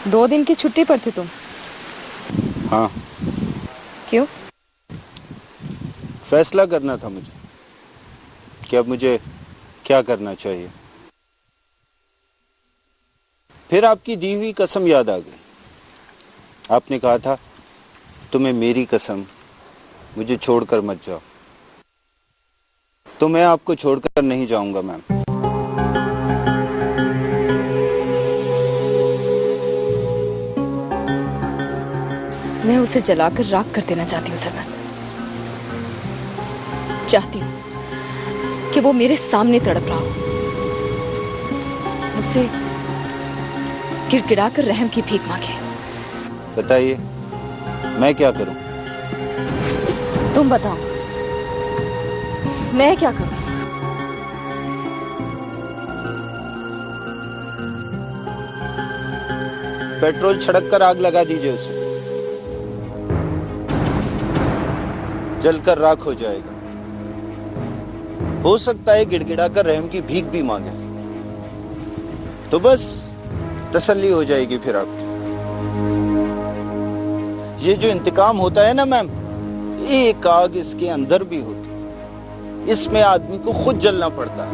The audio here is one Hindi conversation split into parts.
2 दिन की छुट्टी पर थे तुम? हाँ, क्यों? फैसला करना था मुझे कि अब मुझे क्या करना चाहिए। फिर आपकी दी हुई कसम याद आ गई। आपने कहा था, तुम्हें मेरी कसम, मुझे छोड़कर मत जाओ। तो मैं आपको छोड़कर नहीं जाऊंगा मैम। मैं उसे जलाकर राख कर देना चाहती हूँ सरमत। चाहती हूँ कि वो मेरे सामने तड़प रहा हो, मुझसे गिड़गिड़ाकर रहम की भीख मांगे। बताइए, मैं क्या करूं? तुम बताओ, मैं क्या करूं? पेट्रोल छिड़क कर आग लगा दीजिए उसे, जलकर राख हो जाएगा। हो सकता है गिड़गिड़ाकर रहम की भीख भी मांगे, तो बस तसल्ली हो जाएगी फिर आपकी। ये जो इंतकाम होता है ना मैम, एक आग इसके अंदर भी होती है, इसमें आदमी को खुद जलना पड़ता है।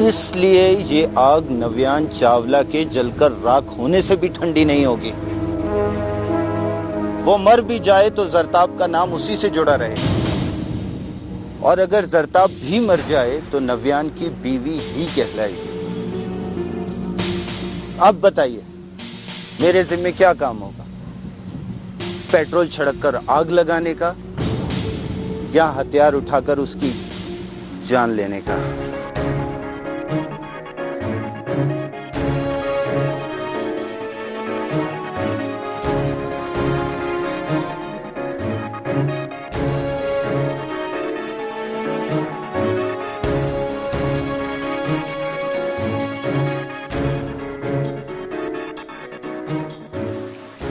इसलिए ये आग नव्यान चावला के जलकर राख होने से भी ठंडी नहीं होगी। वो मर भी जाए तो जरताब का नाम उसी से जुड़ा रहे, और अगर जरताब भी मर जाए तो नव्यान की बीवी ही कहलाएगी। अब बताइए, मेरे जिम्मे क्या काम होगा? पेट्रोल छिड़ककर आग लगाने का, या हथियार उठाकर उसकी जान लेने का?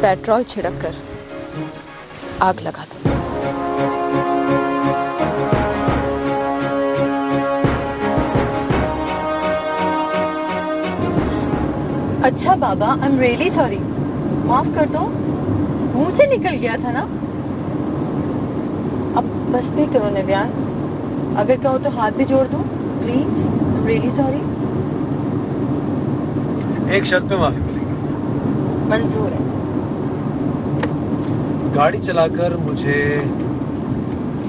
पेट्रोल छिड़क कर आग लगा दो। अच्छा बाबा, आई एम रियली सॉरी, माफ कर दो, मुंह से निकल गया था ना। अब बस भी करो नव्यान, अगर कहो तो हाथ भी जोड़ दो please. I am really sorry. एक शर्त पे माफी मिलेगी। मंजूर है। गाड़ी चलाकर मुझे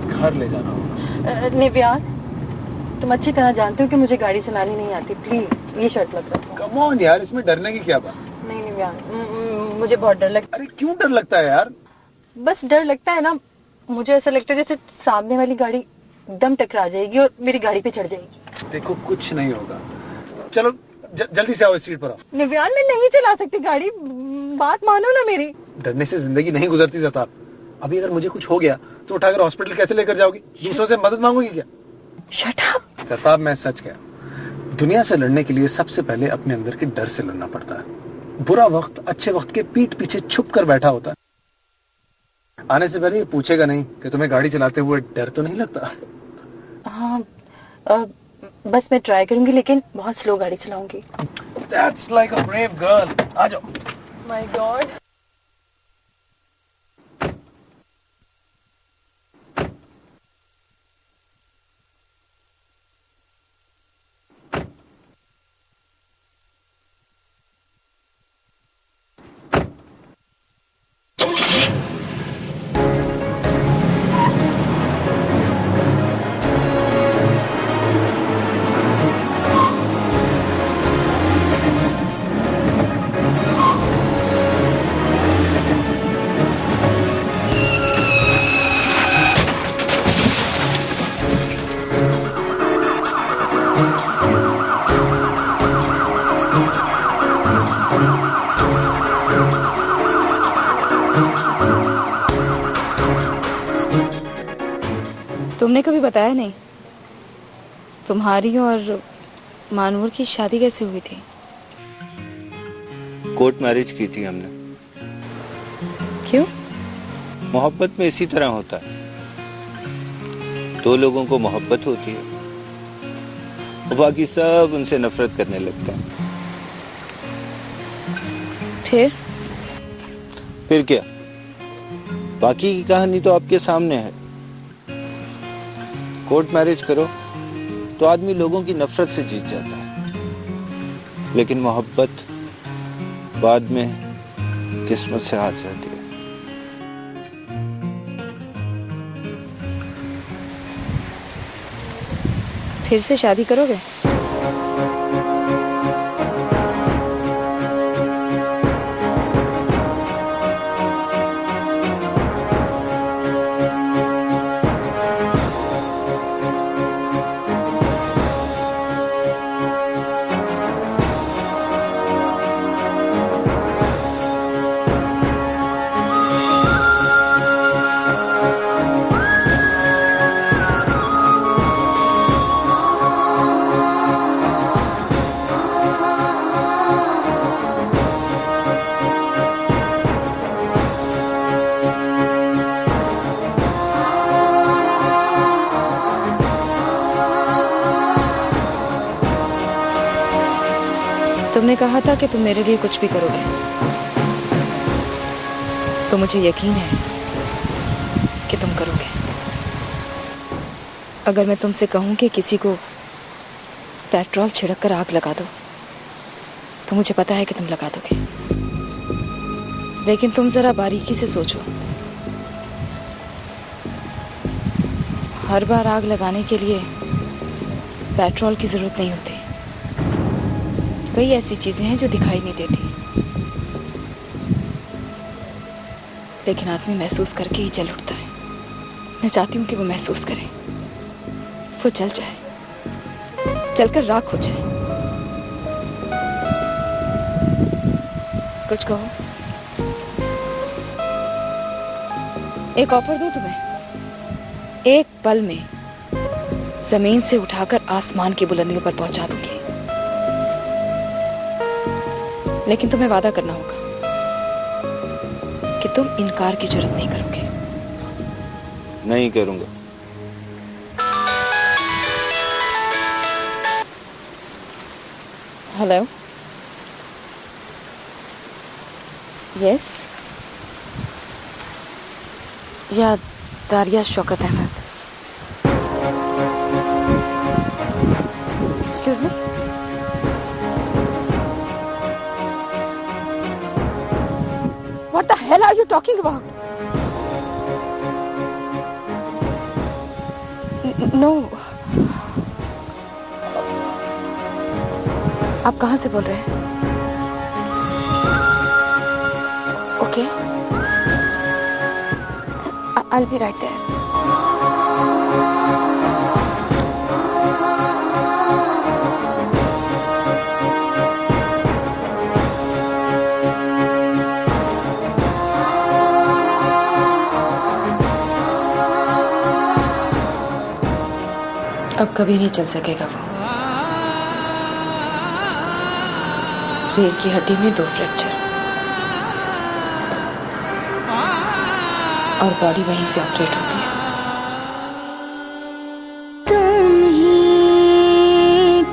घर ले जाना होगा। नव्यान, तुम अच्छी तरह जानते हो कि मुझे गाड़ी चलानी नहीं आती, प्लीज ये शर्त मत रखो। कम ऑन यार, इसमें डरने की क्या बात? नहीं नव्यान, मुझे बहुत डर लगता अरे क्यों डर लगता है यार? है। बस डर लगता है ना, मुझे ऐसा लगता है जैसे सामने वाली गाड़ी एकदम टकरा जाएगी और मेरी गाड़ी पे चढ़ जाएगी। देखो कुछ नहीं होगा, चलो जल्दी से आओ, इस सीट पर आओ। नव्यान, मैं नहीं चला सकती गाड़ी, बात मानो ना मेरी। डरने से जिंदगी नहीं गुजरती जरताब। अभी अगर मुझे कुछ हो गया तो उठाकर हॉस्पिटल कैसे लेकर जाओगी? दूसरों से मदद मांगोगी क्या? Shut up. जरताब, मैं सच कह रहा हूं, दुनिया से लड़ने के लिए सबसे पहले अपने अंदर के डर से लड़ना पड़ता है। बुरा वक्त अच्छे वक्त के पीठ पीछे छुप कर बैठा होता है। आने से पहले ये पूछेगा नहीं कि तुम्हें गाड़ी चलाते हुए डर तो नहीं लगता? हाँ, बस मैं ट्राई करूंगी, लेकिन बहुत स्लो गाड़ी चलाऊंगी। That's like a brave girl. आ जाओ। My God. तुमने कभी बताया नहीं, तुम्हारी और मानूर की शादी कैसे हुई थी? कोर्ट मैरिज की थी हमने। क्यों? मोहब्बत में इसी तरह होता है, दो लोगों को मोहब्बत होती है, और बाकी सब उनसे नफरत करने लगते हैं। फिर क्या, बाकी की कहानी तो आपके सामने है। कोर्ट मैरिज करो तो आदमी लोगों की नफरत से जीत जाता है, लेकिन मोहब्बत बाद में किस्मत से हार जाती है। फिर से शादी करोगे? तुमने कहा था कि तुम मेरे लिए कुछ भी करोगे, तो मुझे यकीन है कि तुम करोगे। अगर मैं तुमसे कहूं कि किसी को पेट्रोल छिड़क कर आग लगा दो, तो मुझे पता है कि तुम लगा दोगे। लेकिन तुम जरा बारीकी से सोचो, हर बार आग लगाने के लिए पेट्रोल की जरूरत नहीं होती। कई ऐसी चीजें हैं जो दिखाई नहीं देती, लेकिन आदमी महसूस करके ही जल उठता है। मैं चाहती हूँ कि वो महसूस करे, वो जल जाए, जलकर राख हो जाए। कुछ कहो। एक ऑफर दूं तुम्हें, एक पल में जमीन से उठाकर आसमान की बुलंदियों पर पहुंचा दूंगी, लेकिन तुम्हें वादा करना होगा कि तुम इनकार की जरूरत नहीं करोगे। नहीं करूंगा। Hello, yes, yeah Daria Shaukat Ahmad. Excuse me. What the hell are you talking about? No. आप कहाँ से बोल रहे हैं? Okay. I'll be right there. अब कभी नहीं चल सकेगा वो। रीढ़ की हड्डी में 2 फ्रैक्चर और बॉडी वहीं से ऑपरेट होती है। तुम ही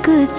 कुछ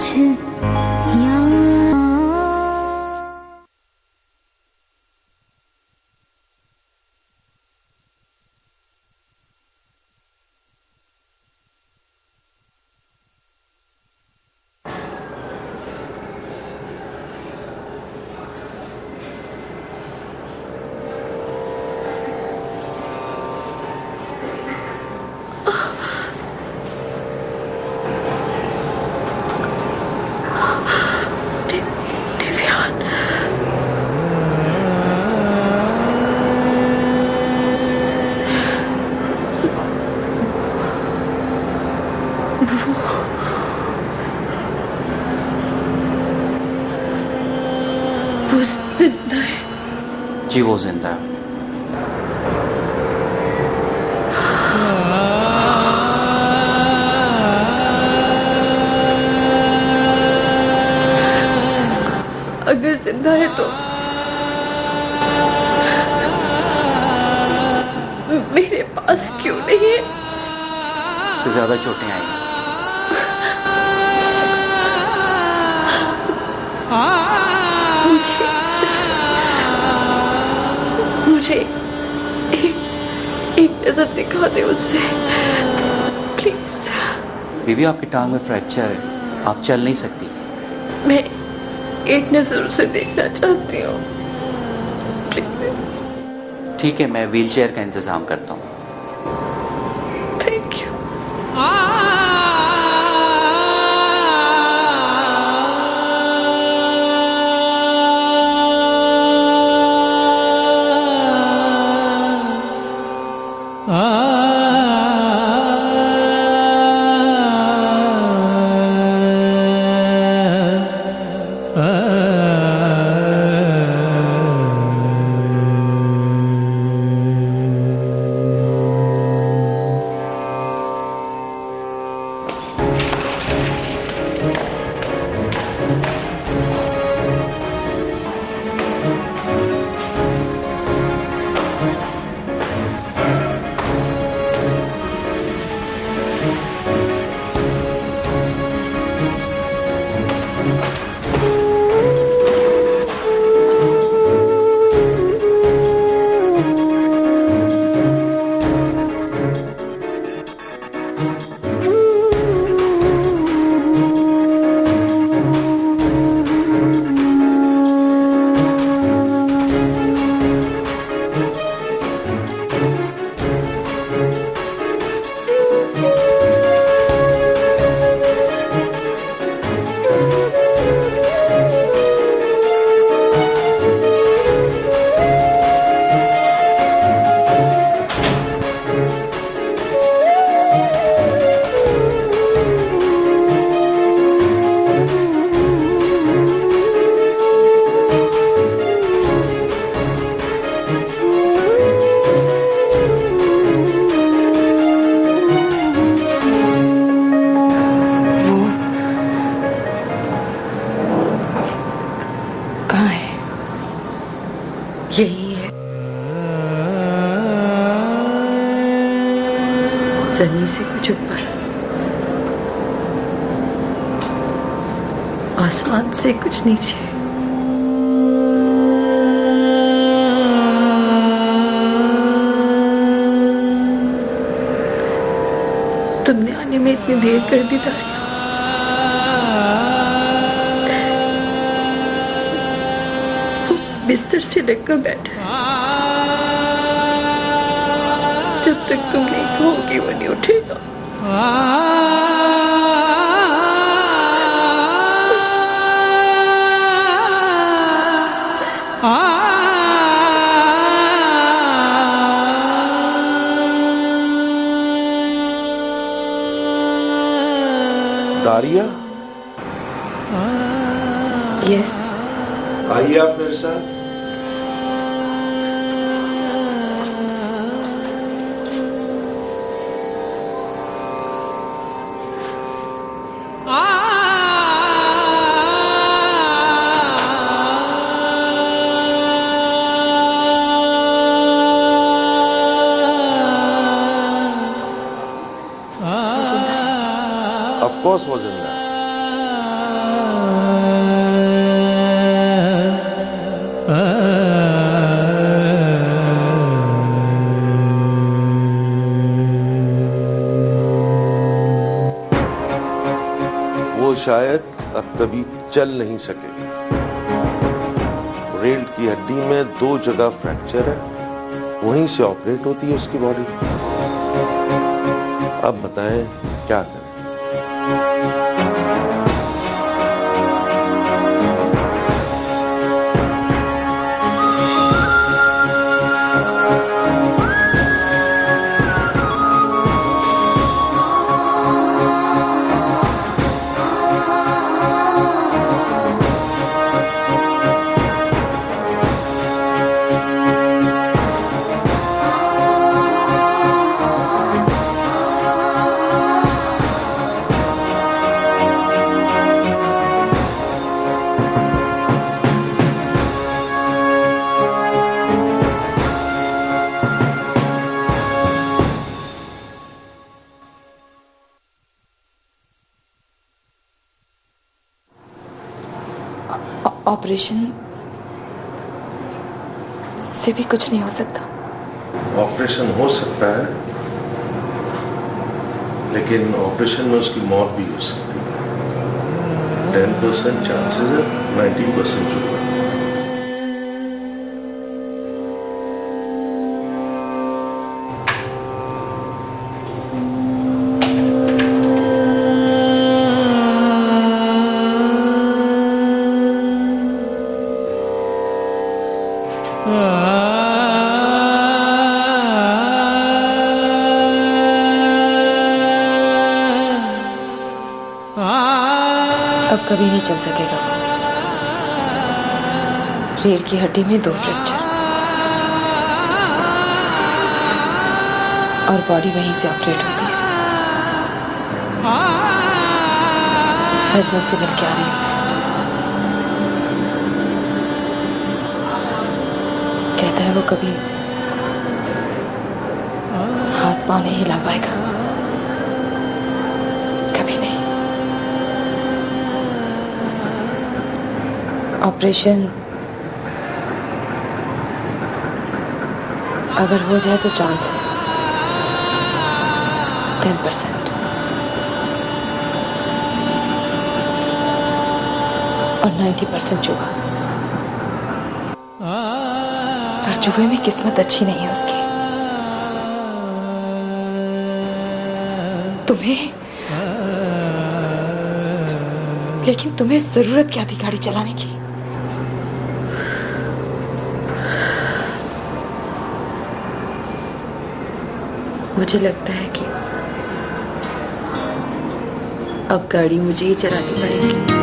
वो जिंदा है। जी वो जिंदा है। अगर जिंदा है तो मेरे पास क्यों नहीं है? उससे ज्यादा चोटें आई हैं। मुझे मुझे एक नजर दिखा दे उससे, प्लीज। बीबी, आपकी टांग में फ्रैक्चर है, आप चल नहीं सकती। मैं एक नजर उसे देखना चाहती हूँ, प्लीज। ठीक है, मैं व्हीलचेयर का इंतजाम करता हूँ। Thank you. यही है, जमीन से कुछ ऊपर, आसमान से कुछ नीचे। तुमने आने में इतनी देर कर दी दारिया। बिस्तर से लगकर बैठा है, जब तक तुम नहीं कहोगी वो नहीं उठेगा। दारिया, यस, आइए आप मेरे साथ। Of course was in there. वो शायद अब कभी चल नहीं सकेगा। रेल की हड्डी में 2 जगह फ्रैक्चर है, वहीं से ऑपरेट होती है उसकी बॉडी। अब बताएं क्या करें। ऑपरेशन से भी कुछ नहीं हो सकता? ऑपरेशन हो सकता है, लेकिन ऑपरेशन में उसकी मौत भी हो सकती है। 10% चांसेस है, 90% जुआ। अब कभी नहीं चल सकेगा वो। रीढ़ की हड्डी में 2 फ्रैक्चर और बॉडी वहीं से ऑपरेट होती है। सर्जन से मिल के आ रही हूँ मैं। कहता है वो कभी हाथ पाँव नहीं हिला पाएगा, कभी नहीं। ऑपरेशन अगर हो जाए तो चांस है 10% और 90% जुआ। और जुए में किस्मत अच्छी नहीं है उसकी। लेकिन तुम्हें जरूरत क्या थी गाड़ी चलाने की? मुझे लगता है कि अब गाड़ी मुझे ही चलानी पड़ेगी।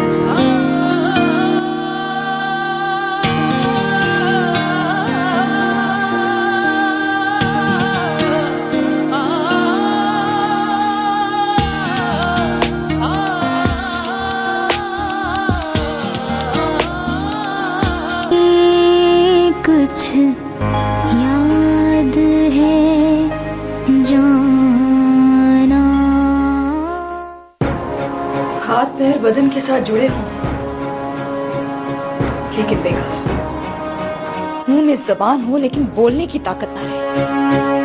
कुछ याद है जाना। हाथ पैर बदन के साथ जुड़े हों लेकिन बेकार। मुंह में जबान हो लेकिन बोलने की ताकत ना रहे।